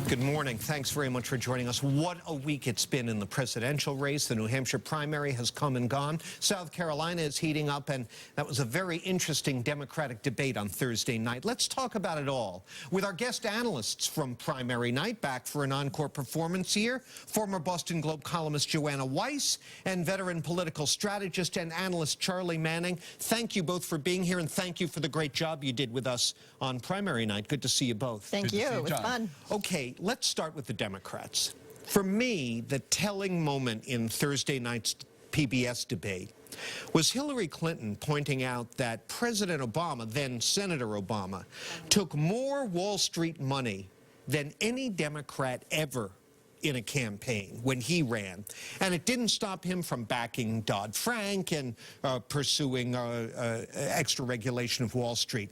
Good morning. Thanks very much for joining us. What a week it's been in the presidential race. The New Hampshire primary has come and gone. South Carolina is heating up, and that was a very interesting Democratic debate on Thursday night. Let's talk about it all with our guest analysts from primary night, back for an encore performance here, former Boston Globe columnist Joanna Weiss and veteran political strategist and analyst Charlie Manning. Thank you both for being here, and thank you for the great job you did with us on primary night. Good to see you both. Thank you. It was fun. Okay, let's start with the Democrats. For me, the telling moment in Thursday night's PBS debate was Hillary Clinton pointing out that President Obama, then Senator Obama, took more Wall Street money than any Democrat ever in a campaign when he ran. And it didn't stop him from backing Dodd-Frank and pursuing extra regulation of Wall Street.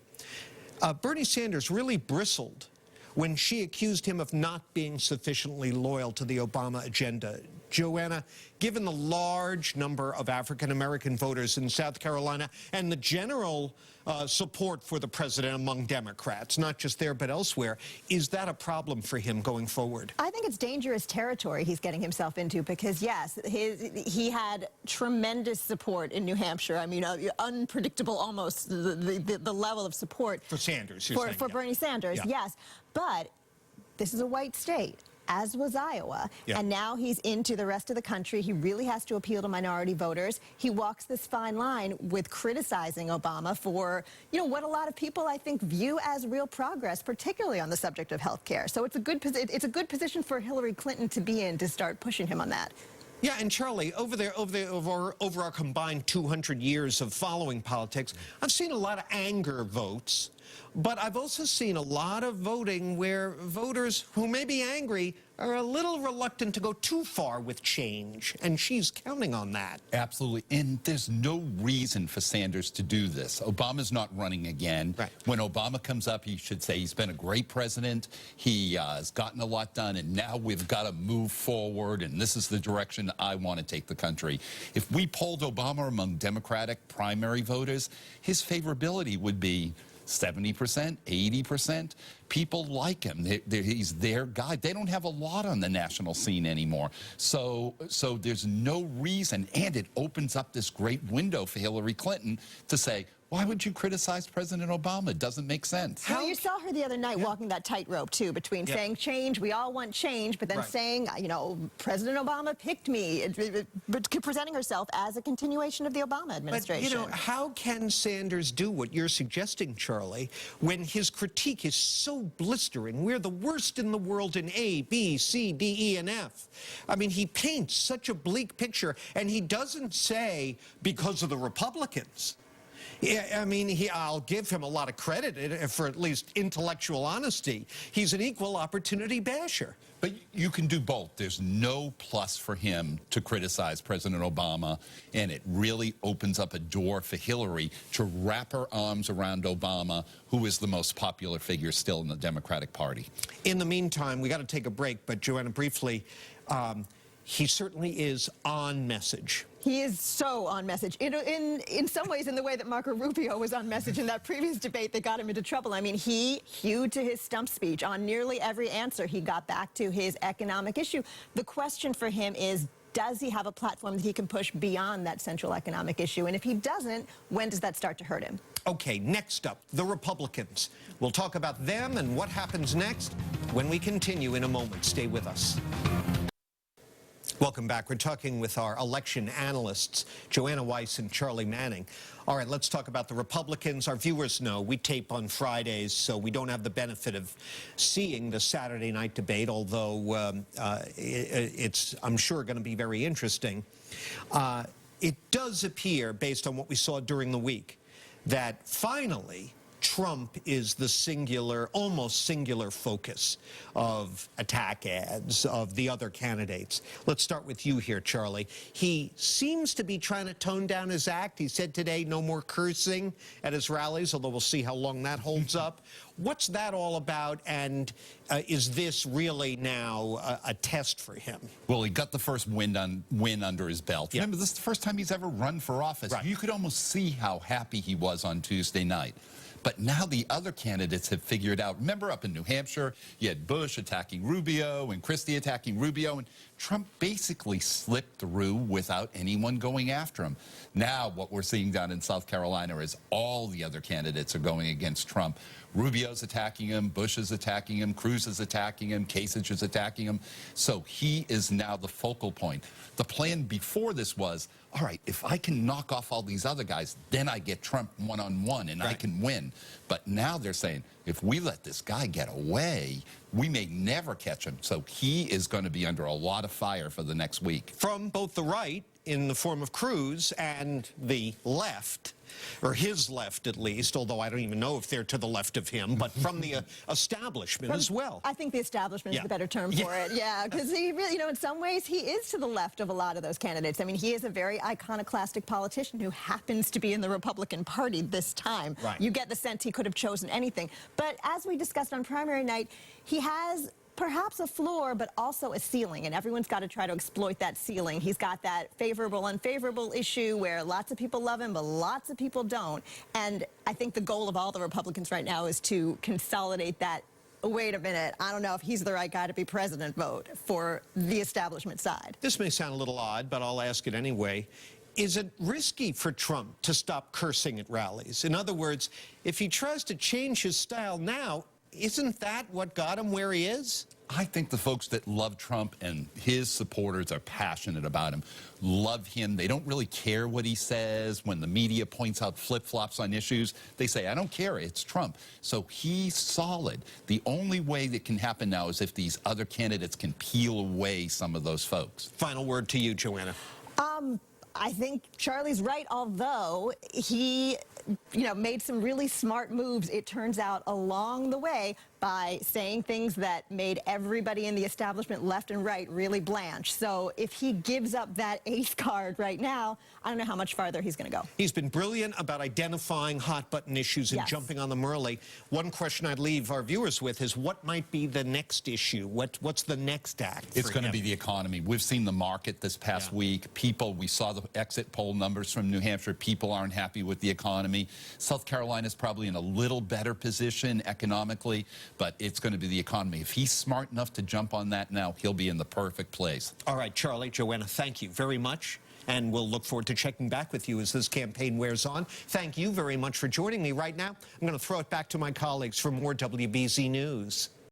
Bernie Sanders really bristled when she accused him of not being sufficiently loyal to the Obama agenda. Joanna, given the large number of African-American voters in South Carolina and the general support for the president among Democrats, not just there but elsewhere, is that a problem for him going forward? I think it's dangerous territory he's getting himself into because, yes, he had tremendous support in New Hampshire. I mean, unpredictable almost, the level of support. For Sanders, for Bernie Sanders, yes. But this is a white state, as was Iowa, and now he's into the rest of the country. He really has to appeal to minority voters. He walks this fine line with criticizing Obama for, you know, what a lot of people, I think, view as real progress, particularly on the subject of health care. So it's a good position for Hillary Clinton to be in, to start pushing him on that. Yeah, and Charlie, over our combined 200 years of following politics, I've seen a lot of anger votes, but I've also seen a lot of voting where voters who may be angry are a little reluctant to go too far with change, and she's counting on that. Absolutely, and there's no reason for Sanders to do this. Obama's not running again. Right. When Obama comes up, he should say he's been a great president, he has gotten a lot done, and now we've got to move forward, and this is the direction I want to take the country. If we polled Obama among Democratic primary voters, his favorability would be 70%, 80%. People like him. He's their guy. They don't have a lot on the national scene anymore. So there's no reason, and it opens up this great window for Hillary Clinton to say, why would you criticize President Obama? It doesn't make sense. Well, you saw her the other night walking that tightrope, too, between saying change, we all want change, but then saying, you know, President Obama picked me, but presenting herself as a continuation of the Obama administration. But, you know, how can Sanders do what you're suggesting, Charlie, when his critique is so blistering? We're the worst in the world in A, B, C, D, E, and F. I mean, he paints such a bleak picture, and he doesn't say because of the Republicans. Yeah, I mean, I'll give him a lot of credit for at least intellectual honesty. He's an equal opportunity basher. But you can do both. There's no plus for him to criticize President Obama, and it really opens up a door for Hillary to wrap her arms around Obama, who is the most popular figure still in the Democratic Party. In the meantime, we got to take a break, but Joanna, briefly, he certainly is on message. He is so on message. In some ways, in the way that Marco Rubio was on message in that previous debate that got him into trouble. I mean, he hewed to his stump speech. On nearly every answer, he got back to his economic issue. The question for him is, does he have a platform that he can push beyond that central economic issue? And if he doesn't, when does that start to hurt him? Okay, next up, the Republicans. We'll talk about them and what happens next when we continue in a moment. Stay with us. Welcome back. We're talking with our election analysts, Joanna Weiss and Charlie Manning. All right, let's talk about the Republicans. Our viewers know we tape on Fridays, so we don't have the benefit of seeing the Saturday night debate, although it's, I'm sure, going to be very interesting. It does appear, based on what we saw during the week, that finally Trump is the singular, almost singular focus of attack ads of the other candidates. Let's start with you here, Charlie. He seems to be trying to tone down his act. He said today no more cursing at his rallies, although we'll see how long that holds up. What's that all about, and is this really now a test for him? Well, he got the first win under his belt. Remember, this is the first time he's ever run for office. You could almost see how happy he was on Tuesday night. But now the other candidates have figured out. Remember up in New Hampshire, you had Bush attacking Rubio and Christie attacking Rubio, and Trump basically slipped through without anyone going after him. Now what we're seeing down in South Carolina is all the other candidates are going against Trump. Rubio's attacking him, Bush is attacking him, Cruz is attacking him, Kasich is attacking him. So he is now the focal point. The plan before this was, all right, if I can knock off all these other guys, then I get Trump one-on-one and I can win. But now they're saying, if we let this guy get away, we may never catch him. So he is going to be under a lot of fire for the next week. From both the right, in the form of Cruz, and the left, or his left at least, although I don't even know if they're to the left of him, but from the establishment as well. I think the establishment is the better term for it, because he really, you know, in some ways he is to the left of a lot of those candidates. I mean, he is a very iconoclastic politician who happens to be in the Republican Party this time. Right. You get the sense he could have chosen anything. But as we discussed on primary night, he has perhaps a floor, but also a ceiling, and everyone's got to try to exploit that ceiling. He's got that favorable, unfavorable issue where lots of people love him, but lots of people don't. And I think the goal of all the Republicans right now is to consolidate that, wait a minute, I don't know if he's the right guy to be president vote for the establishment side. This may sound a little odd, but I'll ask it anyway. Is it risky for Trump to stop cursing at rallies? In other words, if he tries to change his style now, isn't that what got him where he is? I think the folks that love Trump and his supporters are passionate about him, love him. They don't really care what he says. When the media points out flip-flops on issues, they say, I don't care, it's Trump. So he's solid. The only way that can happen now is if these other candidates can peel away some of those folks. Final word to you, Joanna. I think Charlie's right, although he, you know, made some really smart moves, it turns out, along the way by saying things that made everybody in the establishment, left and right, really blanch. So if he gives up that ace card right now, I don't know how much farther he's going to go. He's been brilliant about identifying hot-button issues and jumping on them early. One question I'd leave our viewers with is, what might be the next issue? What's the next act? It's going to be the economy. We've seen the market this past week. People, we saw the exit poll numbers from New Hampshire. People aren't happy with the economy. South Carolina's probably in a little better position economically, but it's going to be the economy. If he's smart enough to jump on that now, he'll be in the perfect place. All right, Charlie, Joanna, thank you very much. And we'll look forward to checking back with you as this campaign wears on. Thank you very much for joining me right now. I'm going to throw it back to my colleagues for more WBZ News.